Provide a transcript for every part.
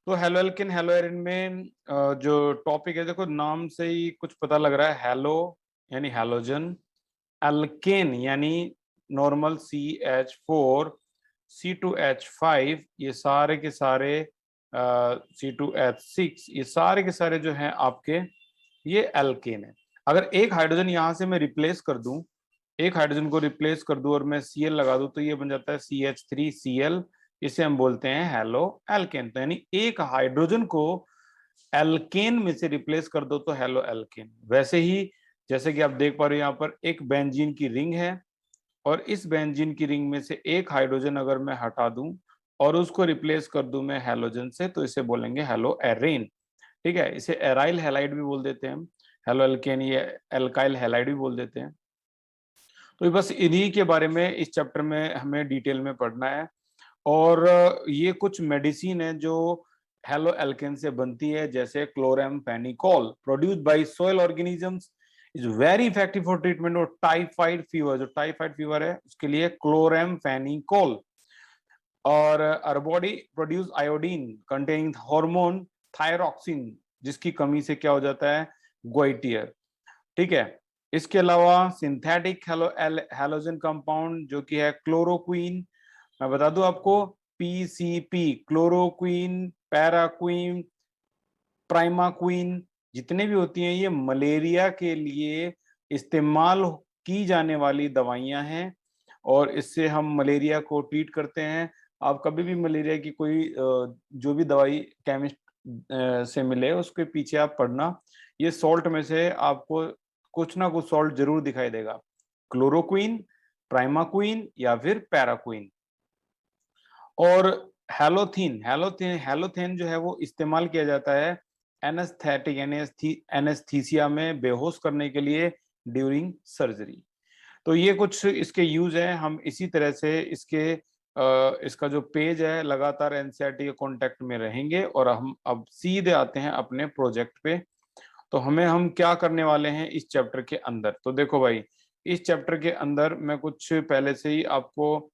तो hello alkene hello Erin में जो टॉपिक है, देखो नाम से ही कुछ पता लग रहा है। हेलो यानी हेलोजन, एल्केन यानी नॉर्मल CH4 C2H5, ये सारे के सारे C2H6, ये सारे के सारे जो हैं आपके, ये एल्केन है। अगर एक हाइड्रोजन यहां से मैं रिप्लेस कर दूं, एक हाइड्रोजन को रिप्लेस कर दूं और मैं Cl लगा दूं, तो ये बन जाता है CH3Cl। इसे हम बोलते हैं हेलो एल्केन। तो यानी एक हाइड्रोजन को एल्केन में से रिप्लेस कर दो तो हेलो एल्केन। वैसे ही जैसे कि आप देख पा रहे हो, यहाँ पर एक बेंजीन की रिंग है और इस बेंजीन की रिंग में से एक हाइड्रोजन अगर मैं हटा दूं और उसको रिप्लेस कर दूं मैं हेलोजन से, तो इसे बोलेंगे हेलो एरेन। ठीक है, इसे एराइल हैलाइड भी बोल देते हैं हम। हेलो एल्केन ये एल्काइल हैलाइड भी बोल देते हैं। तो बस इन्हीं के बारे में इस चैप्टर में हमें डिटेल में पढ़ना है। और ये कुछ मेडिसिन है जो हेलो एल्केन से बनती है, जैसे chloramphenicol produced by soil organisms, is very effective for treatment of typhoid fever. जो टाइफाइड फीवर है उसके लिए क्लोरामफेनिकोल। और our body produce iodine containing hormone thyroxine, जिसकी कमी से क्या हो जाता है, गोइटियर। ठीक है, इसके अलावा सिंथेटिक हेलोजन कंपाउंड जो कि है क्लोरोक्वीन। मैं बता दूं आपको, PCP, क्लोरोक्वीन, पैराक्वीन, प्राइमाक्वीन, जितने भी होती हैं ये मलेरिया के लिए इस्तेमाल की जाने वाली दवाइयां हैं और इससे हम मलेरिया को ट्रीट करते हैं। आप कभी भी मलेरिया की कोई जो भी दवाई केमिस्ट से मिले उसके पीछे आप पढ़ना, ये सॉल्ट में से आपको कुछ ना कुछ सॉल्ट जरूर दिखाई देगा, क्लोरोक्वीन, प्राइमाक्वीन या फिर पैराक्वीन। और हेलोथीन, हेलोथेन जो है वो इस्तेमाल किया जाता है एनेस्थेटिक एनेस्थीसिया में बेहोश करने के लिए ड्यूरिंग सर्जरी। तो ये कुछ इसके यूज है। हम इसी तरह से इसका जो पेज है लगातार एनसीईआरटी के कांटेक्ट में रहेंगे और हम अब सीधे आते हैं अपने प्रोजेक्ट पे। तो हम क्या करने वाले हैं इस चैप्टर के अंदर, तो देखो भाई, इस चैप्टर के अंदर मैं कुछ पहले से ही आपको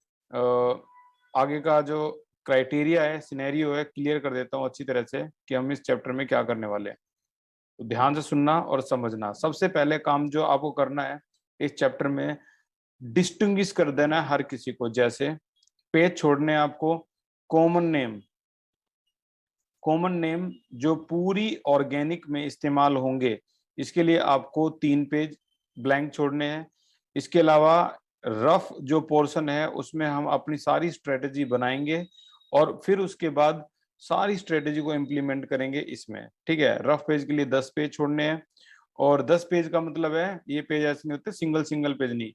आगे का जो क्राइटेरिया है, सिनेरियो है, क्लियर कर देता हूँ अच्छी तरह से कि हम इस चैप्टर में क्या करने वाले हैं। तो ध्यान से सुनना और समझना। सबसे पहले काम जो आपको करना है इस चैप्टर में, डिस्टिंग्विश कर देना है हर किसी को। जैसे पेज छोड़ने हैं आपको, कॉमन नेम, कॉमन नेम जो पूरी ऑर्गेनिक में इस्तेमाल होंगे, इसके लिए आपको 3 पेज ब्लैंक छोड़ने हैं। इसके अलावा रफ जो पोर्शन है उसमें हम अपनी सारी स्ट्रेटेजी बनाएंगे और फिर उसके बाद सारी स्ट्रेटेजी को इम्प्लीमेंट करेंगे इसमें। ठीक है, रफ पेज के लिए 10 पेज छोड़ने हैं। और 10 पेज का मतलब है, ये पेज ऐसे नहीं होते सिंगल सिंगल पेज नहीं,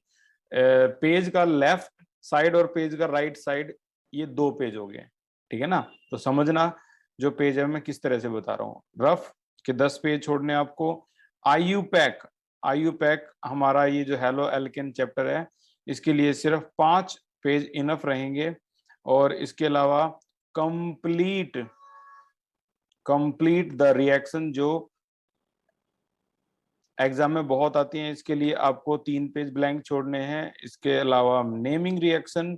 पेज का लेफ्ट साइड और पेज का राइट साइड, ये 2 पेज हो गए। ठीक है ना, तो समझना जो पेज है मैं किस तरह से बता रहा हूँ। रफ के 10 पेज छोड़ने आपको। आईयूपैक, आईयूपैक हमारा ये जो हेलो एल्केन चैप्टर है, इसके लिए सिर्फ 5 पेज इनफ रहेंगे। और इसके अलावा कंप्लीट कंप्लीट द रिएक्शन जो एग्जाम में बहुत आती हैं, इसके लिए आपको 3 पेज ब्लैंक छोड़ने हैं। इसके अलावा नेमिंग रिएक्शन,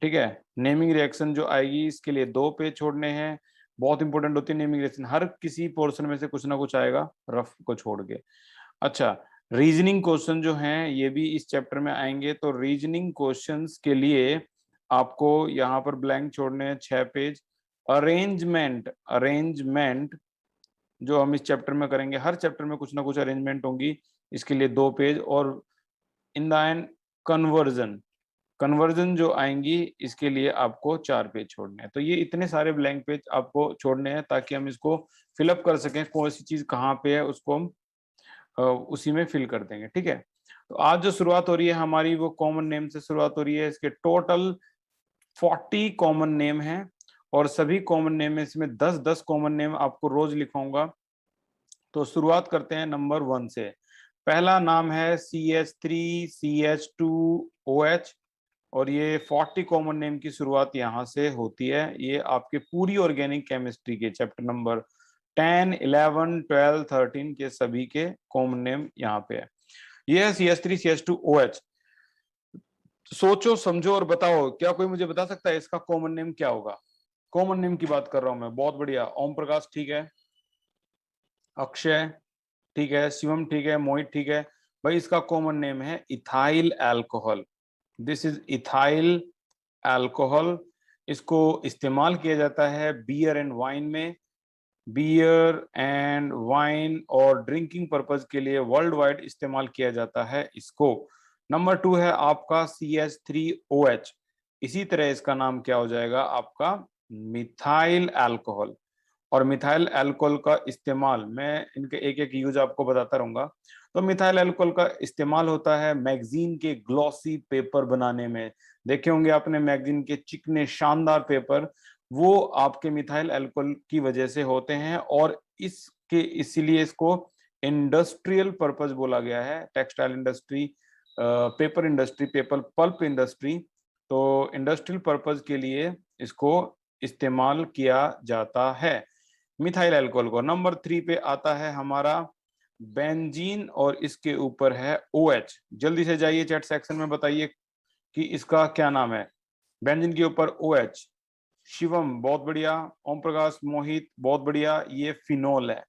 ठीक है, नेमिंग रिएक्शन जो आएगी इसके लिए 2 पेज छोड़ने हैं। बहुत इंपॉर्टेंट होती है नेमिंग रिएक्शन, हर किसी पोर्शन में से कुछ ना कुछ आएगा रफ को छोड़ के। अच्छा, रीजनिंग क्वेश्चन जो हैं ये भी इस चैप्टर में आएंगे, तो रीजनिंग क्वेश्चंस के लिए आपको यहाँ पर ब्लैंक छोड़ने हैं 6 पेज। अरेंजमेंट, अरेंजमेंट जो हम इस चैप्टर में करेंगे, हर चैप्टर में कुछ ना कुछ अरेंजमेंट होंगी, इसके लिए 2 पेज। और in the end conversion, conversion जो आएंगी इसके लिए आपको 4 पेज छोड़ने हैं। तो ये इतने सारे ब्लैंक पेज आपको छोड़ने हैं ताकि हम इसको फिलअप कर सकें, कौन सी चीज कहाँ पे है उसको हम उसी में फिल कर देंगे। ठीक है, तो आज जो शुरुआत हो रही है हमारी वो कॉमन नेम से शुरुआत हो रही है। इसके टोटल 40 कॉमन नेम है और सभी कॉमन नेम में इसमें 10-10 कॉमन नेम आपको रोज लिखवाऊंगा। तो शुरुआत करते हैं नंबर 1 से। पहला नाम है CH3CH2OH और ये 40 कॉमन नेम की शुरुआत यहाँ से होती है। ये आपके पूरी ऑर्गेनिक केमिस्ट्री के चैप्टर नंबर 10, 11, 12, 13 के सभी के कॉमन नेम यहाँ पे है। ये है CH3CH2OH। सोचो समझो और बताओ, क्या कोई मुझे बता सकता है इसका कॉमन नेम क्या होगा? कॉमन नेम की बात कर रहा हूं मैं, बहुत बढ़िया। ओम प्रकाश ठीक है, अक्षय ठीक है, शिवम ठीक है, मोहित ठीक है। भाई इसका कॉमन नेम है ethyl alcohol. This is ethyl alcohol. इसको इस्तेमाल किया जाता है बियर एंड वाइन में। बियर एंड वाइन और ड्रिंकिंग पर्पज के लिए वर्ल्ड वाइड इस्तेमाल किया जाता है इसको। नंबर 2 है आपका CH3OH। इसी तरह इसका नाम क्या हो जाएगा आपका, मिथाइल अल्कोहल। और मिथाइल अल्कोहल का इस्तेमाल मैं इनके एक एक यूज आपको बताता रहूंगा। तो मिथाइल अल्कोहल का इस्तेमाल होता है मैगजीन के ग्लॉसी पेपर बनाने में। देखे होंगे आपने मैगजीन के चिकने शानदार पेपर, वो आपके मिथाइल अल्कोहल की वजह से होते हैं। और इसके इसीलिए इसको इंडस्ट्रियल पर्पस बोला गया है। Textile industry, paper industry, paper pulp industry, तो इंडस्ट्रियल पर्पस के लिए इसको इस्तेमाल किया जाता है मिथाइल अल्कोहल को। नंबर 3 पे आता है हमारा बेंजीन और इसके ऊपर है OH। जल्दी से जाइए चैट सेक्शन में बताइए कि इसका क्या नाम है। बेंजीन के ऊपर OH। शिवम बहुत बढ़िया, ओम प्रकाश, मोहित बहुत बढ़िया। ये फिनोल है,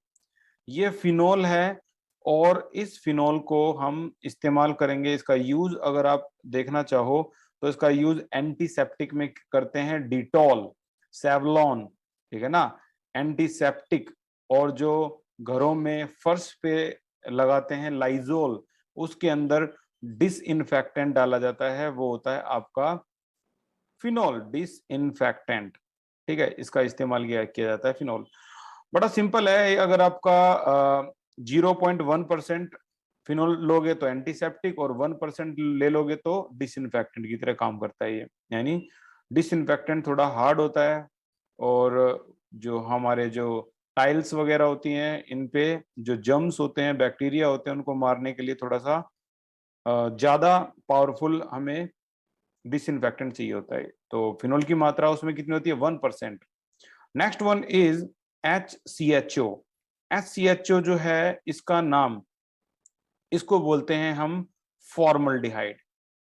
ये फिनोल है। और इस फिनोल को हम इस्तेमाल करेंगे, इसका यूज अगर आप देखना चाहो तो इसका यूज एंटीसेप्टिक में करते हैं। डिटॉल, सेवलॉन, ठीक है ना, एंटीसेप्टिक। और जो घरों में फर्श पे लगाते हैं लाइजोल, उसके अंदर डिसइंफेक्टेंट डाला जाता है, वो होता है आपका फिनोल, डिसइंफेक्टेंट। ठीक है, इसका इस्तेमाल किया जाता है फिनोल। बड़ा सिंपल है। अगर आपका 0.1% फिनोल लोगे तो एंटीसेप्टिक, और 1% ले लोगे तो डिसइंफेक्टेंट की तरह काम करता है ये। यानी डिसइंफेक्टेंट थोड़ा हार्ड होता है, और जो हमारे जो टाइल्स वगैरह होती हैं इन पे जो जर्म्स होते हैं, बैक्टीरिया होते हैं, उनको मारने के लिए थोड़ा सा ज्यादा पावरफुल हमें डिसइंफेक्टेंट चाहिए होता है। तो फिनोल की मात्रा उसमें कितनी होती है, 1%। Next one is HCHO। HCHO जो है इसका नाम, इसको बोलते हैं हम formaldehyde.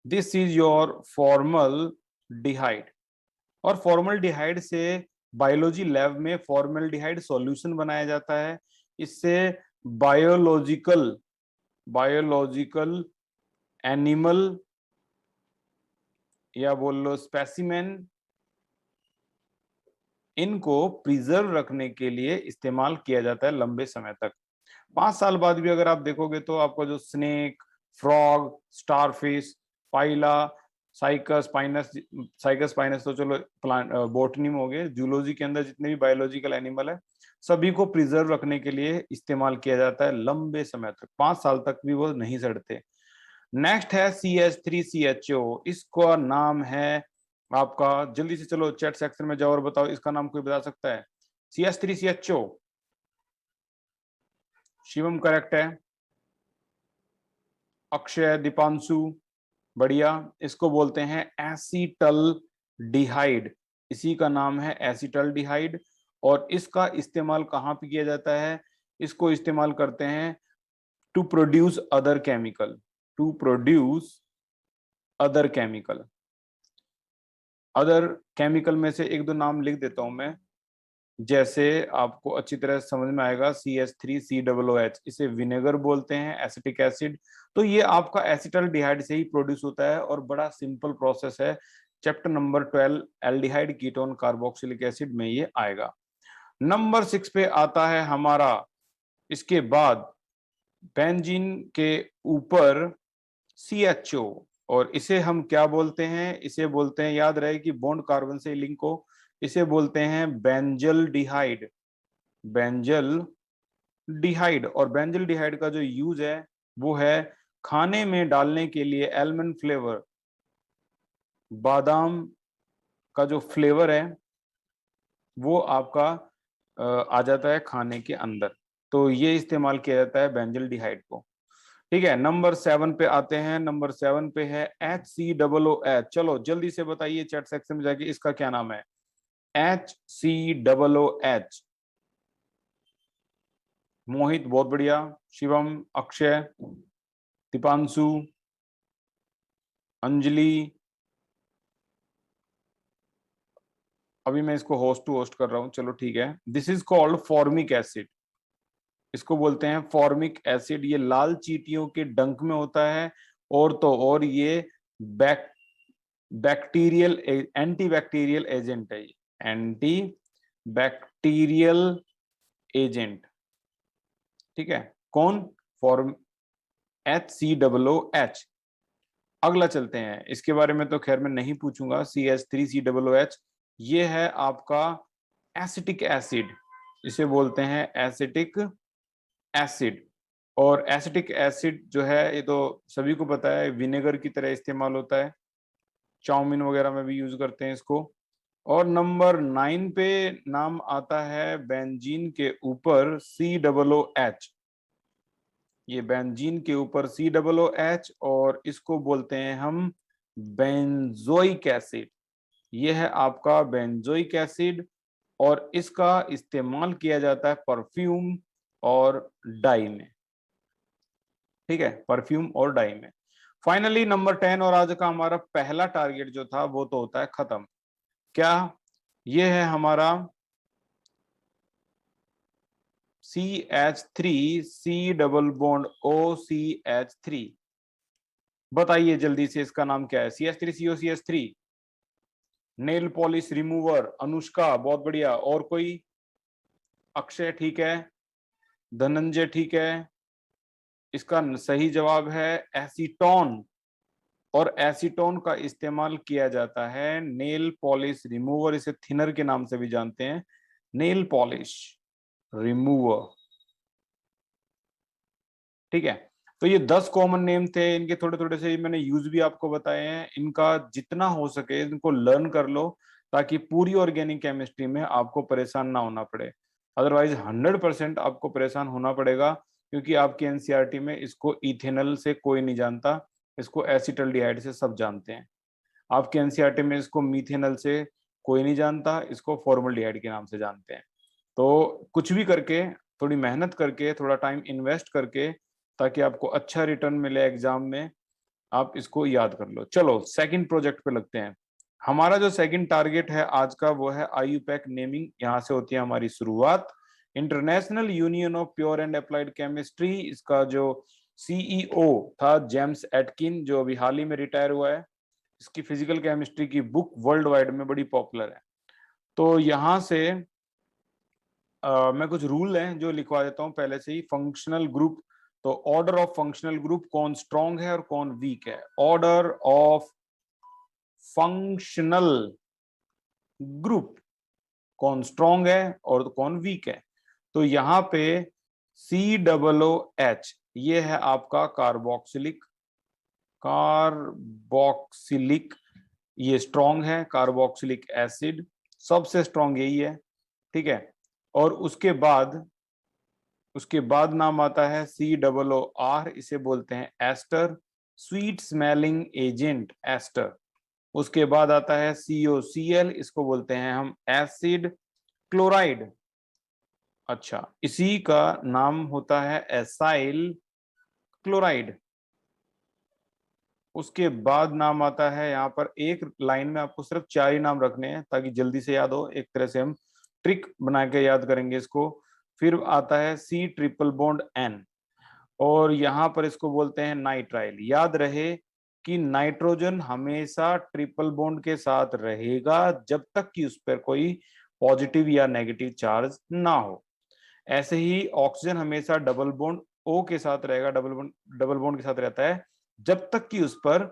This is your formaldehyde. और फॉर्मल्डिहाइड से बायोलॉजी लैब में फॉर्मल्डिहाइड सॉल्यूशन बनाया जाता है। इससे बायोलॉजिकल बायोलॉजिकल एनिमल या बोल लो स्पेसिमेन, इनको प्रिजर्व रखने के लिए इस्तेमाल किया जाता है लंबे समय तक। 5 साल बाद भी अगर आप देखोगे तो आपको जो स्नेक, फ्रॉग, स्टारफिश, पाइला, साइकस पाइनस, साइकस पाइनस तो चलो प्लांट बोटनी में हो गए, जूलॉजी के अंदर जितने भी बायोलॉजिकल एनिमल है सभी को प्रिजर्व रखने के लिए इस्तेमाल किया जाता है लंबे समय तक। 5 साल तक भी वो नहीं सड़ते। नेक्स्ट है CH3CHO। इसका नाम है आपका, जल्दी से चलो चैट सेक्शन में जाओ और बताओ इसका नाम कोई बता सकता है। CH3CHO, शिवम करेक्ट है, अक्षय, दीपांशु बढ़िया। इसको बोलते हैं एसीटल डिहाइड, इसी का नाम है एसीटल डिहाइड। और इसका इस्तेमाल कहाँ पे किया जाता है, इसको इस्तेमाल करते हैं to produce other chemical, to produce other chemical. Other chemical में से एक दो नाम लिख देता हूं मैं, जैसे आपको अच्छी तरह समझ में आएगा। CH3COOH, इसे विनेगर बोलते हैं, एसिटिक एसिड। तो ये आपका एसिटल डिहाइड से ही प्रोड्यूस होता है, और बड़ा सिंपल प्रोसेस है। Chapter number 12 aldehyde ketone carboxylic acid में ये आएगा। नंबर 6 पे आता है हमारा, इसके बाद बेंजीन के ऊपर CHO। और इसे हम क्या बोलते हैं, इसे बोलते हैं, याद रहे कि बॉन्ड कार्बन से लिंक हो, इसे बोलते हैं बेंजल डिहाइड, बेंजल डिहाइड। और बेंजल डिहाइड का जो यूज है वो है खाने में डालने के लिए। एलमंड फ्लेवर, बादाम का जो फ्लेवर है वो आपका आ जाता है खाने के अंदर। तो ये इस्तेमाल किया जाता है बेंजल डिहाइड को। ठीक है, नंबर 7 पे आते हैं। नंबर 7 पे है HCOOH। चलो जल्दी से बताइए चैट सेक्शन में जाके इसका क्या नाम है। HCOOH, मोहित बहुत बढ़िया, शिवम, अक्षय, दीपांशु, अंजलि, अभी मैं इसको होस्ट टू होस्ट कर रहा हूं, चलो ठीक है। This is called formic acid, इसको बोलते हैं फॉर्मिक एसिड। ये लाल चींटियों के डंक में होता है, और तो और ये बैक्टीरियल एंटी बैक्टीरियल एजेंट है, एंटी बैक्टीरियल एजेंट, ठीक है। कौन? Form HCOOH। अगला चलते हैं, इसके बारे में तो खैर मैं नहीं पूछूंगा, CH3COOH। ये है आपका एसिटिक एसिड, इसे बोलते हैं एसिटिक एसिड। और एसिटिक एसिड जो है ये तो सभी को पता है, विनेगर की तरह इस्तेमाल होता है, चाउमीन वगैरह में भी यूज करते हैं इसको। और नंबर 9 पे नाम आता है बेंजीन के ऊपर COOH। ये बेंजीन के ऊपर COOH, और इसको बोलते हैं हम बेंजोइक एसिड। ये है आपका बेंजोइक एसिड, और इसका इस्तेमाल किया जाता है परफ्यूम और डाई में, ठीक है, परफ्यूम और डाई में। फाइनली नंबर 10, और आज का हमारा पहला टारगेट जो था वो तो होता है खत्म। क्या? ये है हमारा CH3 C double bond OCH3। बताइए जल्दी से इसका नाम क्या है? CH3COCH3। Nail polish remover, Anushka बहुत बढ़िया। और कोई? अक्षय ठीक है, धनंजय ठीक है। इसका सही जवाब है एसीटोन, और एसीटोन का इस्तेमाल किया जाता है नेल पॉलिश रिमूवर, इसे थिनर के नाम से भी जानते हैं, नेल पॉलिश रिमूवर, ठीक है। तो ये 10 कॉमन नेम थे, इनके थोड़े थोड़े से मैंने यूज भी आपको बताए हैं। इनका जितना हो सके इनको लर्न कर लो, ताकि पूरी ऑर्गेनिक केमिस्ट्री में आपको परेशान ना होना पड़े। अदरवाइज 100% आपको परेशान होना पड़ेगा, क्योंकि आपकी एनसीईआरटी में इसको इथेनॉल से कोई नहीं जानता, इसको एसिटल्डिहाइड से सब जानते हैं। आपके एनसीईआरटी में इसको मीथेनॉल से कोई नहीं जानता, इसको फॉर्मल्डिहाइड के नाम से जानते हैं। तो कुछ भी करके, थोड़ी मेहनत करके, थोड़ा टाइम इन्वेस्ट करके, ताकि आपको अच्छा रिटर्न मिले एग्जाम में, आप इसको याद कर लो। चलो सेकंड प्रोजेक्ट पे लगते हैं। हमारा जो सेकंड टारगेट है आज का वो है IUPAC नेमिंग, यहाँ से होती है हमारी शुरुआत। International union of pure and applied chemistry, इसका जो CEO था जेम्स एटकिन, जो अभी हाल ही में रिटायर हुआ है। इसकी फिजिकल केमिस्ट्री की बुक वर्ल्ड वाइड में बड़ी पॉपुलर है। तो यहाँ से मैं कुछ रूल हैं जो लिखवा देता हूँ पहले से ही। फंक्शनल ग्रुप, तो ऑर्डर ऑफ फंक्शनल ग्रुप, कौन स्ट्रॉन्ग है और कौन वीक है। ऑर्डर ऑफ फंक्शनल ग्रुप, कौन स्ट्रॉन्ग है और कौन वीक है। तो यहाँ पे COOH, ये है आपका कार्बोक्सिलिक, कार्बोक्सिलिक, ये स्ट्रॉन्ग है, कार्बोक्सिलिक एसिड सबसे स्ट्रॉन्ग यही है, ठीक है। और उसके बाद नाम आता है COOR, इसे बोलते हैं ester, sweet smelling agent ester. उसके बाद आता है COCl, इसको बोलते हैं हम एसिड क्लोराइड। अच्छा, इसी का नाम होता है एसाइल क्लोराइड। उसके बाद नाम आता है, यहाँ पर एक लाइन में आपको सिर्फ 4 ही नाम रखने हैं ताकि जल्दी से याद हो, एक तरह से हम ट्रिक बना के याद करेंगे इसको। फिर आता है C ट्रिपल बॉन्ड N, और यहाँ पर इसको बोलते हैं नाइट्राइल। याद रहे कि नाइट्रोजन हमेशा ट्रिपल बॉन्ड के साथ रहेगा जब तक कि उस पर कोई पॉजिटिव या नेगेटिव चार्ज ना हो। ऐसे ही ऑक्सीजन हमेशा डबल बॉन्ड O के साथ रहेगा, डबल बॉन्ड के साथ रहता है जब तक कि उस पर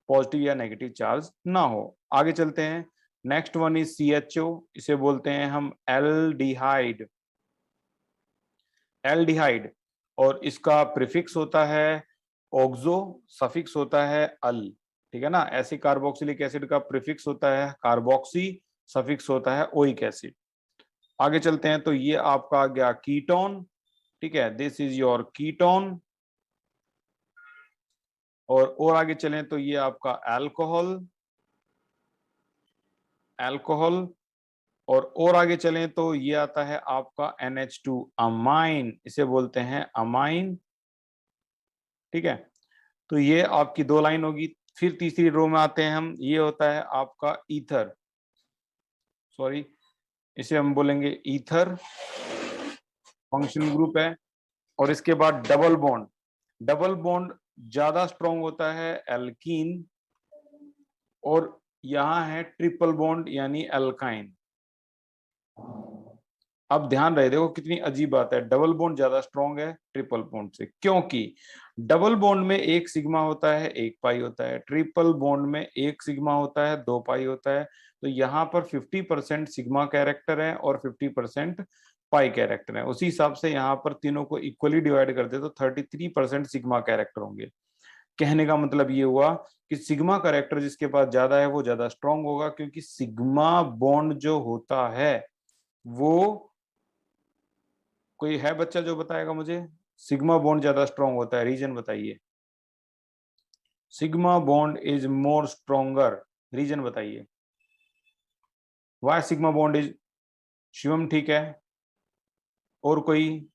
पॉजिटिव या नेगेटिव चार्ज ना हो। आगे चलते हैं। नेक्स्ट वन इज CHO, इसे बोलते हैं हम एल्डिहाइड, एल्डिहाइड। और इसका प्रीफिक्स होता है ऑक्सो, सफिक्स होता है अल, ठीक है ना। ऐसे कार्बोक्सिलिक एसिड का प्रीफिक्स होता है कार्बोक्सी, सफिक्स होता है ओइक एसिड। आगे चलते हैं, तो ये आपका आ गया कीटोन, ठीक है, दिस इज योर कीटोन। और आगे चलें तो ये आपका अल्कोहल, अल्कोहल। और आगे चलें तो ये आता है आपका NH2 अमाइन, इसे बोलते हैं अमाइन, ठीक है। तो ये आपकी 2 लाइन होगी। फिर तीसरी रो में आते हैं हम, ये होता है आपका ईथर, सॉरी, इसे हम बोलेंगे ईथर, फंक्शनल ग्रुप है। और इसके बाद डबल बॉन्ड, डबल बॉन्ड ज्यादा स्ट्रॉन्ग होता है एल्कीन, और यहां है ट्रिपल बॉन्ड यानी एल्काइन। अब ध्यान रहे, देखो कितनी अजीब बात है, डबल बॉन्ड ज्यादा स्ट्रॉन्ग है ट्रिपल बॉन्ड से, क्योंकि डबल बॉन्ड में एक सिग्मा होता है एक पाई होता है, ट्रिपल बॉन्ड में एक सिग्मा होता है दो पाई होता है। तो यहाँ पर 50% सिग्मा कैरेक्टर है और 50% पाई कैरेक्टर है। उसी हिसाब से यहाँ पर तीनों को इक्वली डिवाइड कर दे तो 33% सिग्मा कैरेक्टर होंगे। कहने का मतलब ये हुआ कि सिग्मा कैरेक्टर जिसके पास ज्यादा है वो ज्यादा स्ट्रॉन्ग होगा, क्योंकि सिग्मा बॉन्ड जो होता है वो, कोई है बच्चा जो बताएगा मुझे, सिग्मा बॉन्ड ज्यादा स्ट्रॉन्ग होता है, रीजन बताइए। Sigma bond is more stronger, reason बताइए, why sigma bond is. Shivam ठीक है, और कोई?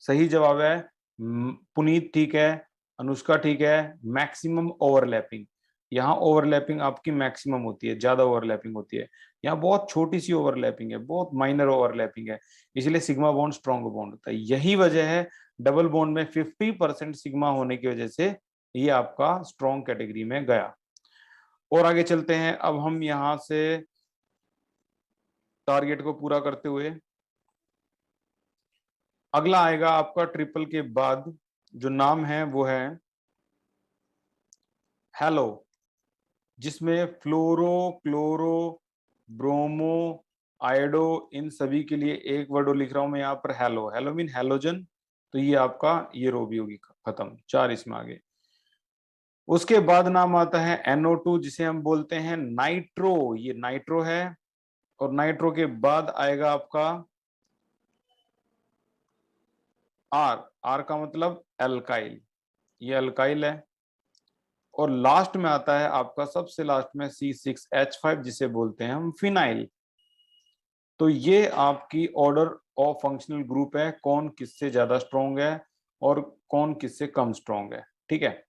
सही जवाब है पुनीत ठीक है, अनुष्का ठीक है, मैक्सिमम ओवरलैपिंग। यहाँ ओवरलैपिंग आपकी मैक्सिमम होती है, ज्यादा ओवरलैपिंग होती है। यहाँ बहुत छोटी सी ओवरलैपिंग है, बहुत माइनर ओवरलैपिंग है, इसलिए सिग्मा बॉन्ड स्ट्रॉन्ग बॉन्ड होता है। यही वजह है डबल बॉन्ड में 50% सिग्मा होने की वजह से ये आपका स्ट्रॉन्ग कैटेगरी में गया। और आगे चलते हैं, अब हम यहाँ से टारगेट को पूरा करते हुए अगला आएगा आपका ट्रिपल के बाद, जो नाम है वो है हेलो, जिसमें फ्लोरो, क्लोरो, ब्रोमो, आयोडो, इन सभी के लिए एक वर्ड लिख रहा हूं मैं यहाँ पर, हेलो। Hello mean halogen. तो ये आपका ये रो भी होगी खत्म, चार इसमें आगे। उसके बाद नाम आता है NO2, जिसे हम बोलते हैं नाइट्रो, ये नाइट्रो है। और नाइट्रो के बाद आएगा आपका आर, आर का मतलब एल्काइल, ये अल्काइल है। और लास्ट में आता है आपका सबसे लास्ट में C6H5, जिसे बोलते हैं हम फिनाइल। तो ये आपकी ऑर्डर ऑफ फंक्शनल ग्रुप है, कौन किससे ज्यादा स्ट्रॉन्ग है और कौन किससे कम स्ट्रॉन्ग है। ठीक है,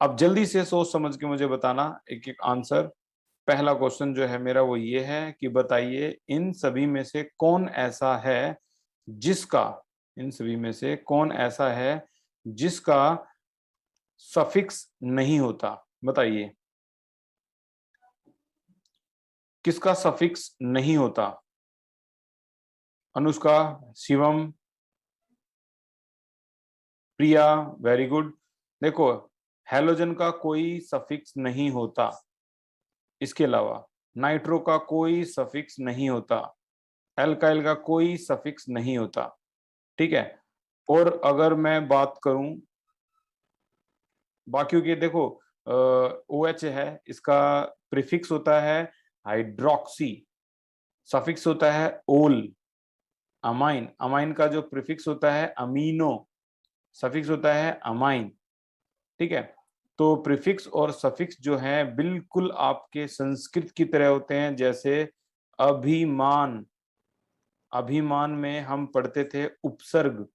अब जल्दी से सोच समझ के मुझे बताना एक एक आंसर। पहला क्वेश्चन जो है मेरा वो ये है कि बताइए इन सभी में से कौन ऐसा है जिसका, इन सभी में से कौन ऐसा है जिसका सफिक्स नहीं होता। बताइए किसका सफिक्स नहीं होता। अनुष्का, शिवम, प्रिया, वेरी गुड। देखो, हेलोजन का कोई सफिक्स नहीं होता, इसके अलावा नाइट्रो का कोई सफिक्स नहीं होता, एल्काइल का कोई सफिक्स नहीं होता। ठीक है, और अगर मैं बात करूं बाकियों की, देखो OH है, इसका प्रीफिक्स होता है हाइड्रोक्सी, सफिक्स होता है ओल। अमाइन, अमाइन का जो प्रीफिक्स होता है अमीनो, सफिक्स होता है अमाइन। ठीक है, तो प्रीफिक्स और सफिक्स जो है बिल्कुल आपके संस्कृत की तरह होते हैं, जैसे अभिमान, अभिमान में हम पढ़ते थे उपसर्ग,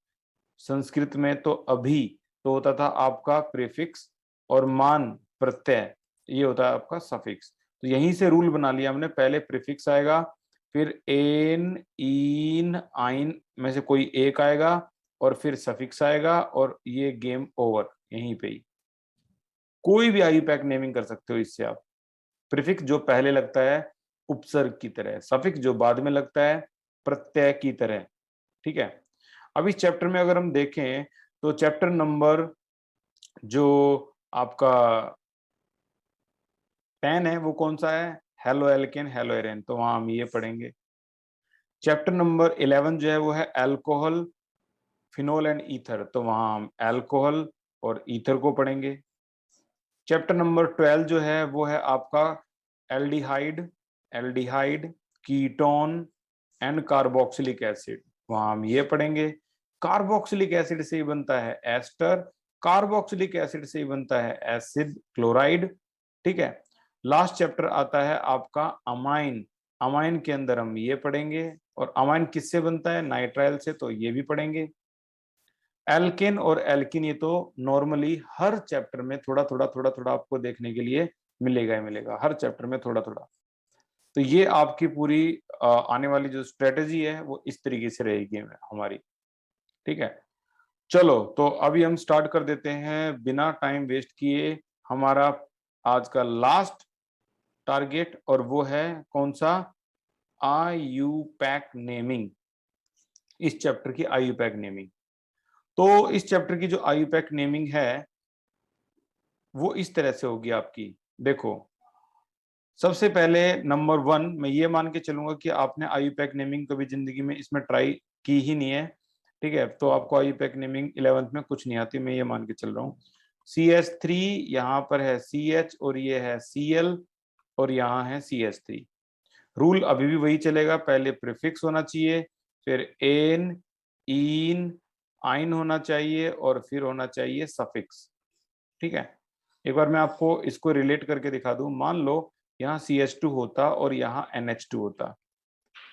संस्कृत में तो अभी तो होता था आपका प्रीफिक्स, और मान प्रत्यय ये होता है आपका सफिक्स। तो यहीं से रूल बना लिया हमने, पहले प्रीफिक्स आएगा, फिर एन, इन, आइन में से कोई एक आएगा, और फिर सफिक्स आएगा, और ये गेम ओवर यहीं पे ही। कोई भी आई पैक नेमिंग कर सकते हो इससे आप। प्रीफिक्स जो पहले लगता है उपसर्ग की तरह, सफिक्स जो बाद में लगता है प्रत्यय की तरह। ठीक है, अब इस चैप्टर में अगर हम देखें तो चैप्टर नंबर जो आपका 10 है वो कौन सा है, हेलो एल्केन हेलो एरेन, तो वहां हम ये पढ़ेंगे। चैप्टर नंबर 11 जो है वो है अल्कोहल, फिनोल एंड ईथर, तो वहां हम अल्कोहल और ईथर को पढ़ेंगे। चैप्टर नंबर 12 जो है वो है आपका aldehyde, aldehyde, ketone and carboxylic acid, वहां हम ये पढ़ेंगे। कार्बोक्सिलिक एसिड से ही बनता है एस्टर, कार्बोक्सिलिक एसिड से ही बनता है एसिड क्लोराइड। ठीक है, लास्ट चैप्टर आता है आपका अमाइन, अमाइन के अंदर हम ये पढ़ेंगे, और अमाइन किससे बनता है, नाइट्राइल से, तो ये भी पढ़ेंगे। एल्केन और एल्किन ये तो नॉर्मली हर चैप्टर में थोड़ा थोड़ा थोड़ा थोड़ा आपको देखने के लिए मिलेगा ही मिलेगा, हर चैप्टर में थोड़ा थोड़ा। तो ये आपकी पूरी आने वाली जो स्ट्रेटेजी है वो इस तरीके से रहेगी हमारी। ठीक है, चलो तो अभी हम स्टार्ट कर देते हैं बिना टाइम वेस्ट किए हमारा आज का लास्ट टारगेट, और वो है कौन सा? IUPAC naming. इस चैप्टर की IUPAC नेमिंग। तो इस चैप्टर की जो IUPAC नेमिंग है वो इस तरह से होगी आपकी। देखो, सबसे पहले नंबर 1 मैं ये मान के चलूंगा कि आपने IUPAC नेमिंग कभी जिंदगी में इसमें ट्राई की ही नहीं है। ठीक है, तो आपको IUPAC नेमिंग 11th में कुछ नहीं आती, मैं ये मान के चल रहा हूँ। CH3 यहाँ पर है CH, और ये है Cl, और यहाँ है CH3। रूल अभी भी वही चलेगा, पहले प्रीफिक्स होना चाहिए, फिर एन, इन, आइन होना चाहिए, और फिर होना चाहिए सफिक्स। ठीक है, एक बार मैं आपको इसको रिलेट करके दिखा दूं। मान लो यहाँ CH2 होता और यहाँ NH2 होता,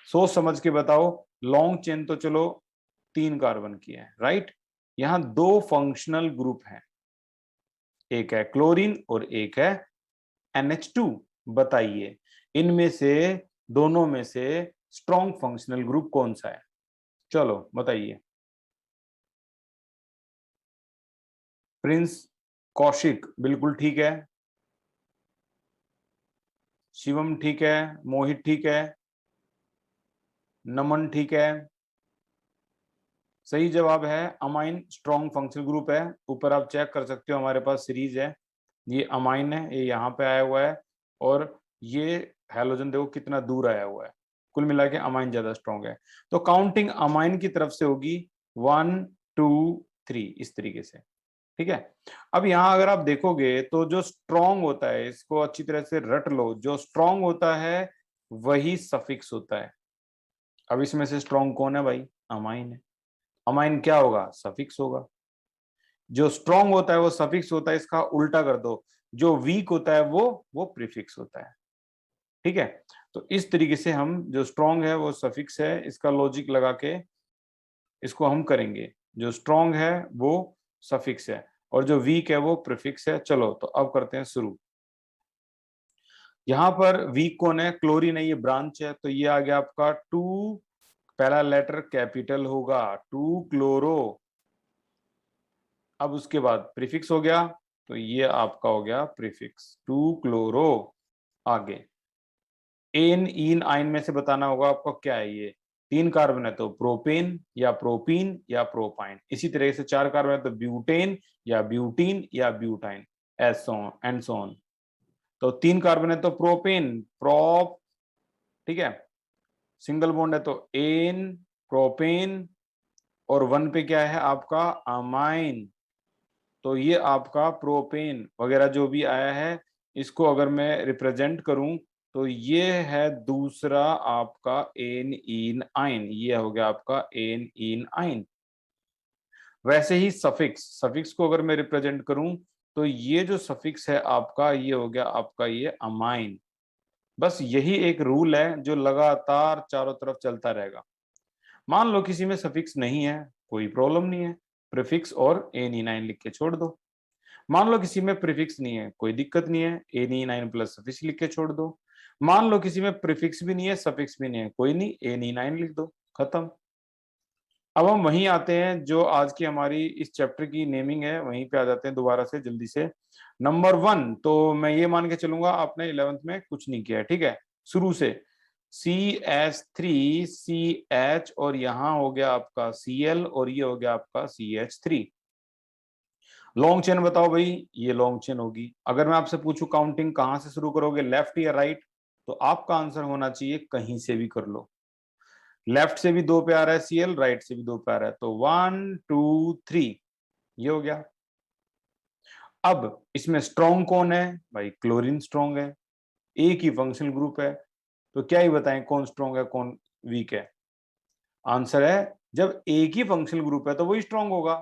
सोच समझ के बताओ। लॉन्ग चेन तो चलो 3 कार्बन की है, राइट। यहाँ 2 फंक्शनल ग्रुप हैं, एक है क्लोरीन और एक है NH2। बताइए इनमें से, दोनों में से स्ट्रॉन्ग फंक्शनल ग्रुप कौन सा है? चलो बताइए। प्रिंस कौशिक बिल्कुल ठीक है, शिवम ठीक है, मोहित ठीक है, नमन ठीक है। सही जवाब है अमाइन स्ट्रॉन्ग फंक्शनल ग्रुप है। ऊपर आप चेक कर सकते हो, हमारे पास सीरीज है, ये अमाइन है, ये यहाँ पे आया हुआ है, और ये हैलोजन देखो कितना दूर आया हुआ है। कुल मिला के अमाइन ज्यादा स्ट्रॉन्ग है, तो काउंटिंग अमाइन की तरफ से होगी 1 2 3 इस तरीके से। ठीक है, अब यहाँ अगर आप देखोगे तो जो स्ट्रॉन्ग होता है, इसको अच्छी तरह से रट लो, जो स्ट्रॉन्ग होता है वही सफिक्स होता है। अब इसमें से स्ट्रॉन्ग कौन है भाई? अमाइन है। अमाइन क्या होगा? सफिक्स होगा। जो स्ट्रॉन्ग होता है वो सफिक्स होता है, इसका उल्टा कर दो, जो वीक होता है वो प्रीफिक्स होता है। ठीक है, तो इस तरीके से हम, जो स्ट्रॉन्ग है वो सफिक्स है, इसका लॉजिक लगा के इसको हम करेंगे। जो स्ट्रॉन्ग है वो सफिक्स है, और जो वीक है वो प्रीफिक्स है। चलो तो अब करते हैं शुरू। यहां पर वीक कौन है? क्लोरीन है, ये ब्रांच है, तो ये आ गया आपका 2, पहला लेटर कैपिटल होगा, 2 क्लोरो। अब उसके बाद प्रीफिक्स हो गया, तो ये आपका हो गया प्रीफिक्स 2 क्लोरो। आगे एन, इन, आइन में से बताना होगा आपको क्या है ये। 3 कार्बन है तो प्रोपेन या प्रोपीन या प्रोपाइन, इसी तरह से 4 कार्बन है तो ब्यूटेन या ब्यूटीन या ब्यूटाइन, एंड सो ऑन। तो 3 कार्बन है तो प्रोपेन, प्रोप। ठीक है, सिंगल बॉन्ड है तो एन, प्रोपेन, और 1 पे क्या है आपका? अमाइन। तो ये आपका प्रोपेन वगैरह जो भी आया है, इसको अगर मैं रिप्रेजेंट करूं तो ये है दूसरा आपका एन इन आइन, ये हो गया आपका एन इन आइन। वैसे ही सफिक्स, सफिक्स को अगर मैं रिप्रेजेंट करूं तो ये जो सफिक्स है आपका, ये हो गया आपका ये अमाइन। बस यही एक रूल है जो लगातार चारों तरफ चलता रहेगा। मान लो किसी में सफिक्स नहीं है, कोई प्रॉब्लम नहीं है, प्रीफिक्स और एन इन आइन लिख के छोड़ दो। मान लो किसी में प्रीफिक्स नहीं है, कोई दिक्कत नहीं है, एन9 प्लस सफिक्स लिख के छोड़ दो। मान लो किसी में प्रीफिक्स भी नहीं है, सफिक्स भी नहीं है, कोई नहीं, एन9 लिख दो, खत्म। अब हम वहीं आते हैं जो आज की हमारी इस चैप्टर की नेमिंग है, वहीं पे आ जाते हैं दोबारा से जल्दी से। नंबर 1 तो मैं ये मान के चलूंगा आपने 11th में कुछ नहीं किया है। ठीक है, शुरू से CH3CH, और यहाँ हो गया आपका Cl, और ये हो गया आपका CH3। लॉन्ग चेन बताओ भाई, ये लॉन्ग चेन होगी। अगर मैं आपसे पूछूं काउंटिंग कहां से शुरू करोगे, लेफ्ट या राइट, तो आपका आंसर होना चाहिए कहीं से भी कर लो। लेफ्ट से भी 2 पे आ रहा है Cl, राइट से भी 2 पे आ रहा है, तो 1 2 3 ये हो गया। अब इसमें स्ट्रॉन्ग कौन है भाई? क्लोरीन स्ट्रॉन्ग है, एक ही फंक्शनल ग्रुप है, तो क्या ही बताएं कौन स्ट्रॉन्ग है कौन वीक है। आंसर है जब एक ही फंक्शनल ग्रुप है तो वही स्ट्रॉन्ग होगा।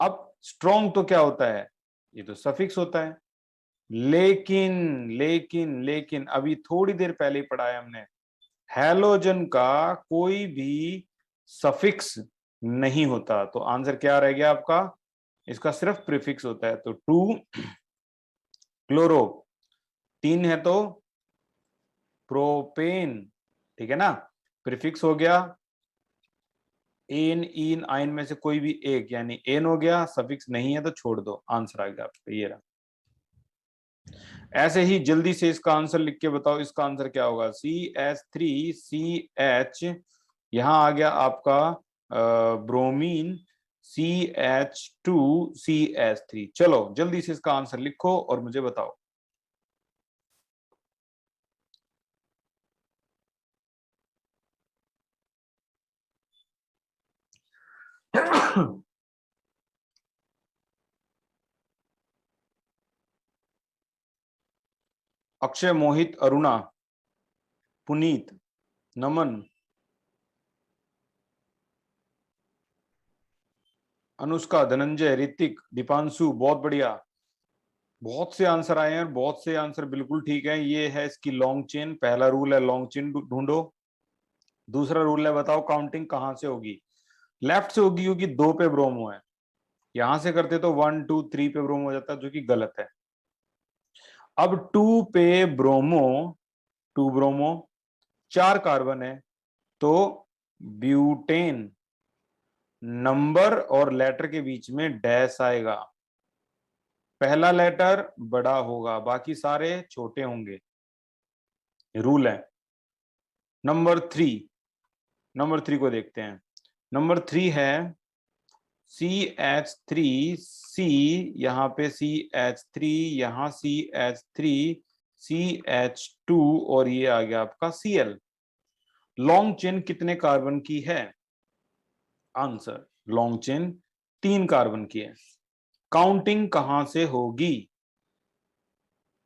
अब स्ट्रॉन्ग तो क्या होता है? ये तो सफिक्स होता है। लेकिन लेकिन लेकिन अभी थोड़ी देर पहले ही पढ़ा है हमने, हैलोजन का कोई भी सफिक्स नहीं होता, तो आंसर क्या रह गया आपका? इसका सिर्फ प्रीफिक्स होता है, तो 2 क्लोरो, 3 है तो प्रोपेन, ठीक है ना। प्रीफिक्स हो गया एन, इन, आइन में से कोई भी एक, यानी एन हो गया, सफिक्स नहीं है तो छोड़ दो, आंसर आ गया आपका, ये रहा। ऐसे ही जल्दी से इसका आंसर लिख के बताओ, इसका आंसर क्या होगा। CH3CH, यहां आ गया आपका ब्रोमीन CH2CH3। चलो जल्दी से इसका आंसर लिखो और मुझे बताओ। अक्षय, मोहित, अरुणा, पुनीत, नमन, अनुष्का, धनंजय, ऋतिक, दीपांशु, बहुत बढ़िया। बहुत से आंसर आए हैं और बहुत से आंसर बिल्कुल ठीक है। ये है इसकी लॉन्ग चेन, पहला रूल है लॉन्ग चेन ढूंढो। दूसरा रूल है बताओ काउंटिंग कहां से होगी। लेफ्ट से होगी क्योंकि 2 पे ब्रोमो है। यहां से करते तो 1 2 3 पे ब्रोमो हो जाता, जो कि गलत है। अब 2 पे ब्रोमो, 2 ब्रोमो, 4 कार्बन है, तो ब्यूटेन, नंबर और लेटर के बीच में डैश आएगा। पहला लेटर बड़ा होगा, बाकी सारे छोटे होंगे, रूल है। नंबर 3 को देखते हैं। नंबर 3 है CH3C, यहाँ पे CH3, यहाँ CH3, CH2, और ये आ गया आपका Cl। लॉन्ग चेन कितने कार्बन की है। आंसर, लॉन्ग चेन 3 कार्बन की है। काउंटिंग कहां से होगी।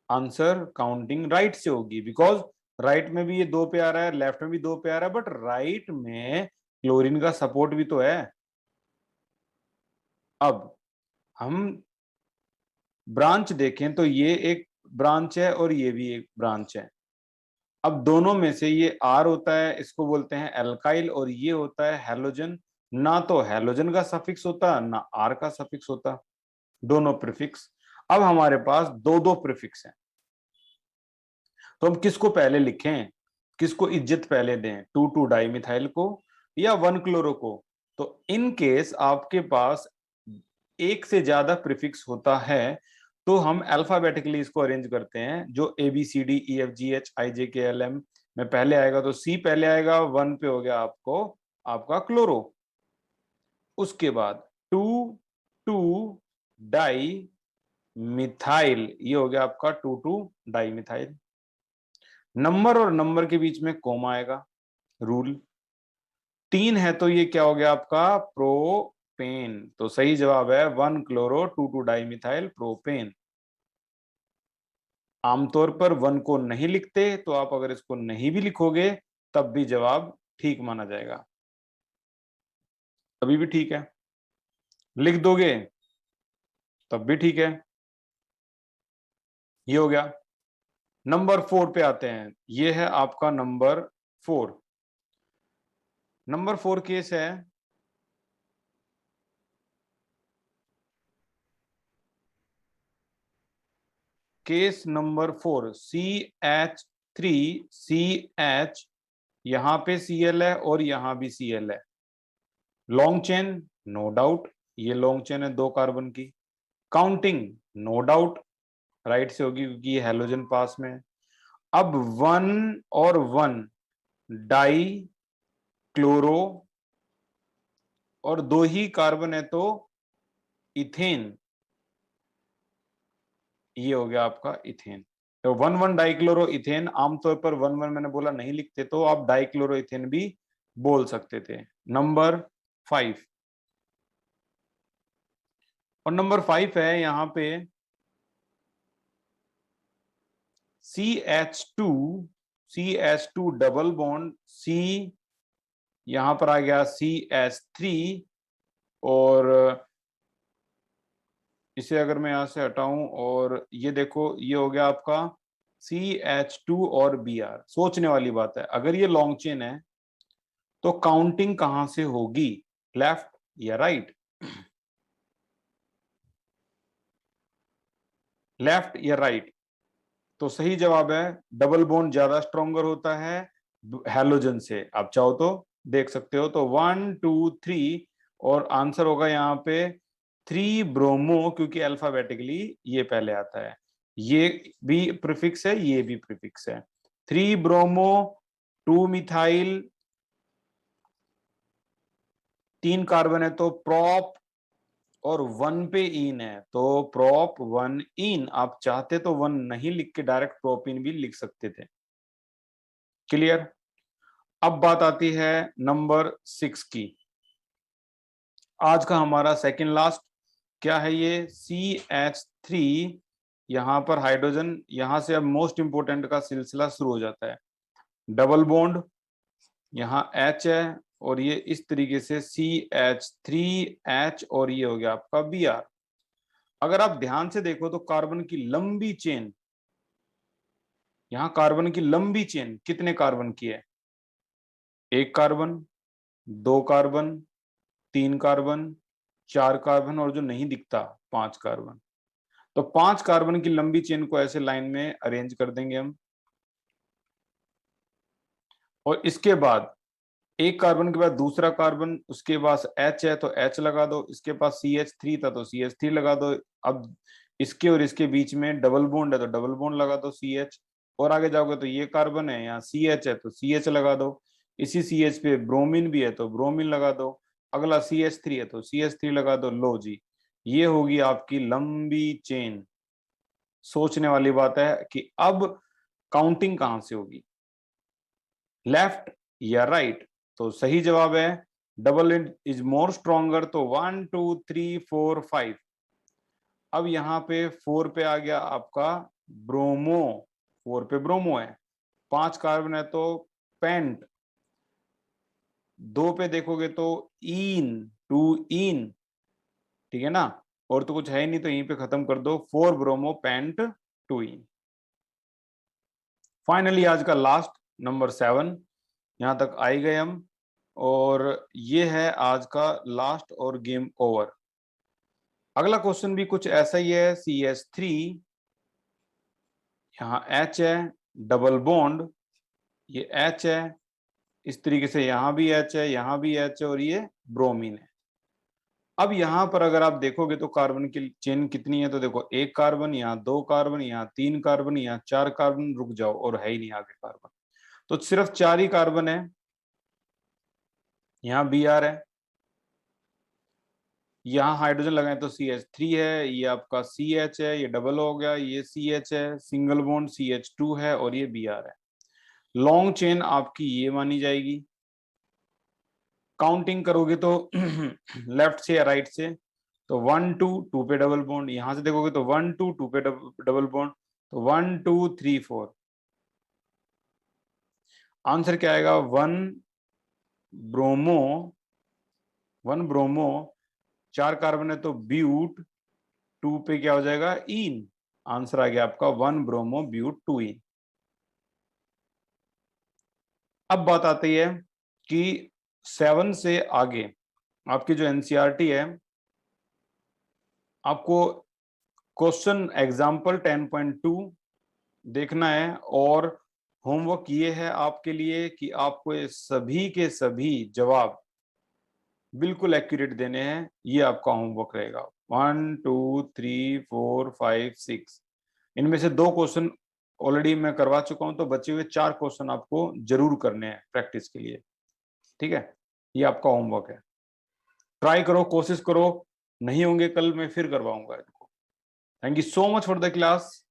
आंसर, काउंटिंग राइट से होगी, बिकॉज राइट में भी ये 2 पे आ रहा है, लेफ्ट में भी 2 पे आ रहा है, बट राइट में क्लोरीन का सपोर्ट भी तो है। अब हम ब्रांच देखें तो ये एक ब्रांच है और ये भी एक ब्रांच है। अब दोनों में से ये आर होता है, इसको बोलते हैं एल्काइल, और ये होता है हैलोजन। ना तो हैलोजन का सफिक्स होता ना आर का सफिक्स होता, दोनों प्रीफिक्स। अब हमारे पास दो दो प्रीफिक्स हैं, तो हम किसको पहले लिखें, किसको इज्जत पहले दें, 2 डाई मिथाइल को या 1 क्लोरो को। तो इन केस आपके पास एक से ज्यादा प्रीफिक्स होता है तो हम अल्फाबेटिकली इसको अरेंज करते हैं, जो ABCDEFGHIJKLM में पहले आएगा तो C पहले आएगा, 1 पे हो गया आपको आपका क्लोरो, उसके बाद 2 डाई मिथाइल, ये हो गया आपका 2 डाई मिथाइल। नंबर और नंबर के बीच में कोमा आएगा, रूल। 3 है तो ये क्या हो गया आपका प्रोपेन, तो सही जवाब है 1 क्लोरो 2 डाई मिथाइल प्रोपेन। आमतौर पर 1 को नहीं लिखते, तो आप अगर इसको नहीं भी लिखोगे तब भी जवाब ठीक माना जाएगा, अभी भी ठीक है। लिख दोगे तब भी ठीक है। ये हो गया। नंबर 4 पे आते हैं, ये है आपका नंबर 4। नंबर 4 केस है केस नंबर 4, CH3CH, यहां पे Cl है और यहां भी Cl है। लॉन्ग चेन, नो डाउट, ये लॉन्ग चेन है 2 कार्बन की। काउंटिंग, नो डाउट राइट से होगी क्योंकि ये हैलोजन पास में है। अब 1 और 1 डाई क्लोरो, और 2 ही कार्बन है तो इथेन, ये हो गया आपका इथेन। तो 1 1 डाइक्लोरो इथेन, आमतौर पर 1 1 मैंने बोला नहीं लिखते, तो आप डाइक्लोरो इथेन भी बोल सकते थे। नंबर 5, और नंबर 5 है यहाँ पे CH2 डबल बॉन्ड C, यहां पर आ गया CH3, और इसे अगर मैं यहां से हटाऊं और ये देखो, ये हो गया आपका CH2 और Br। सोचने वाली बात है, अगर ये लॉन्ग चेन है तो काउंटिंग कहां से होगी, लेफ्ट या राइट। लेफ्ट या राइट, तो सही जवाब है डबल बॉन्ड ज्यादा स्ट्रॉन्गर होता है हैलोजन से। आप चाहो तो देख सकते हो। तो 1 2 3 और आंसर होगा यहाँ पे 3 ब्रोमो, क्योंकि अल्फाबेटिकली ये पहले आता है। ये भी प्रीफिक्स है, ये भी प्रीफिक्स है। 3 ब्रोमो 2 मिथाइल, 3 कार्बन है तो प्रोप, और 1 पे इन है तो प्रोप 1 इन। आप चाहते तो 1 नहीं लिख के डायरेक्ट प्रोपिन भी लिख सकते थे। क्लियर। अब बात आती है नंबर 6 की, आज का हमारा सेकंड लास्ट। क्या है ये? CH3। यहां पर हाइड्रोजन, यहां से अब मोस्ट इंपोर्टेंट का सिलसिला शुरू हो जाता है। डबल बॉन्ड, यहाँ H है और ये इस तरीके से CH3H, और ये हो गया आपका Br। अगर आप ध्यान से देखो तो कार्बन की लंबी चेन, यहां कार्बन की लंबी चेन कितने कार्बन की है? 1 कार्बन, 2 कार्बन, 3 कार्बन, 4 कार्बन, और जो नहीं दिखता 5 कार्बन। तो 5 कार्बन की लंबी चेन को ऐसे लाइन में अरेंज कर देंगे हम, और इसके बाद 1 कार्बन के बाद दूसरा कार्बन, उसके पास H है तो H लगा दो, इसके पास CH3 था तो CH3 लगा दो। अब इसके और इसके बीच में डबल बॉन्ड है तो डबल बॉन्ड लगा दो CH, और आगे जाओगे तो ये कार्बन है, यहाँ CH है तो CH लगा दो, इसी CH पे ब्रोमीन भी है तो ब्रोमीन लगा दो, अगला CH3 है तो CH3 लगा दो। लो जी, ये होगी आपकी लंबी चेन। सोचने वाली बात है कि अब काउंटिंग कहां से होगी, लेफ्ट या राइट? तो सही जवाब है डबल इज मोर स्ट्रॉन्गर, तो 1 2 3 4 5। अब यहाँ पे 4 पे आ गया आपका ब्रोमो, 4 पे ब्रोमो है, 5 कार्बन है तो पेंट, 2 पे देखोगे तो इन, 2 इन, ठीक है ना, और तो कुछ है ही नहीं तो यहीं पे खत्म कर दो, 4 ब्रोमो पेंट 2 इन। फाइनली आज का लास्ट नंबर 7, यहां तक आ ही गए हम, और ये है आज का लास्ट और गेम ओवर। अगला क्वेश्चन भी कुछ ऐसा ही है। CH3, यहाँ H है, डबल बॉन्ड, ये H है, इस तरीके से यहाँ भी H है, यहाँ भी H है, और ये ब्रोमीन है। अब यहाँ पर अगर आप देखोगे तो कार्बन की चेन कितनी है, तो देखो 1 कार्बन, यहाँ 2 कार्बन, यहाँ 3 कार्बन, यहाँ 4 कार्बन, रुक जाओ और है ही नहीं आगे कार्बन, तो सिर्फ 4 ही कार्बन है। यहाँ Br है, यहाँ हाइड्रोजन लगाए तो CH3 है, ये आपका CH है, ये डबल हो गया, ये CH है, सिंगल बॉन्ड CH2 है, और ये Br है। लॉन्ग चेन आपकी ये मानी जाएगी। काउंटिंग करोगे तो लेफ्ट से या राइट से, तो 1 2 2 पे डबल बॉन्ड, यहां से देखोगे तो 1 2 2 पे डबल बॉन्ड, तो 1 2 3 4। आंसर क्या आएगा? 1 ब्रोमो, 1 ब्रोमो, 4 कार्बन है तो ब्यूट, 2 पे क्या हो जाएगा? इन। आंसर आ गया आपका 1 ब्रोमो ब्यूट 2 इन। अब बात आती है कि 7 से आगे आपकी जो एनसीईआरटी है, आपको क्वेश्चन एग्जाम्पल 10.2 देखना है, और होमवर्क ये है आपके लिए कि आपको ये सभी के सभी जवाब बिल्कुल एक्यूरेट देने हैं। ये आपका होमवर्क रहेगा। 1 2 3 4 5 6, इनमें से 2 क्वेश्चन ऑलरेडी मैं करवा चुका हूं, तो बचे हुए 4 क्वेश्चन आपको जरूर करने हैं प्रैक्टिस के लिए। ठीक है, ये आपका होमवर्क है। ट्राई करो, कोशिश करो, नहीं होंगे कल मैं फिर करवाऊंगा इनको। Thank you so much for the class.